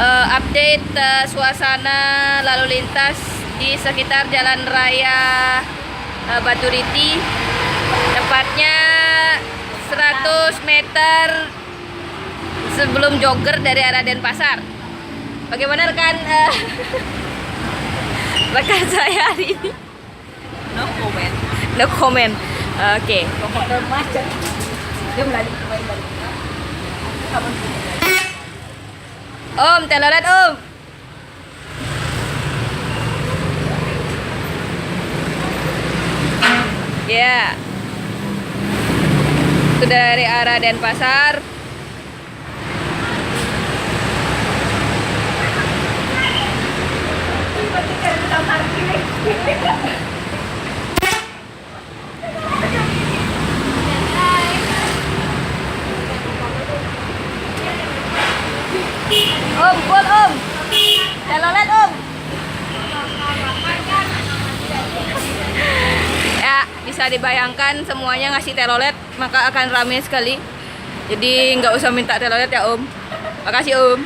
update suasana lalu lintas di sekitar Jalan Raya Baturiti, tepatnya 100 meter sebelum jogger dari arah Denpasar. Bagaimana rekan rekan saya hari ini? No comment. No comment. Oke. Pokoknya macet. Dia melalik kembali balik. Om, telolet Om. Ya. Itu dari arah Denpasar. Om, buat Om. Telolet Om. Ya, bisa dibayangkan semuanya ngasih telolet, maka akan ramai sekali. Jadi nggak usah minta telolet ya Om. Makasih Om.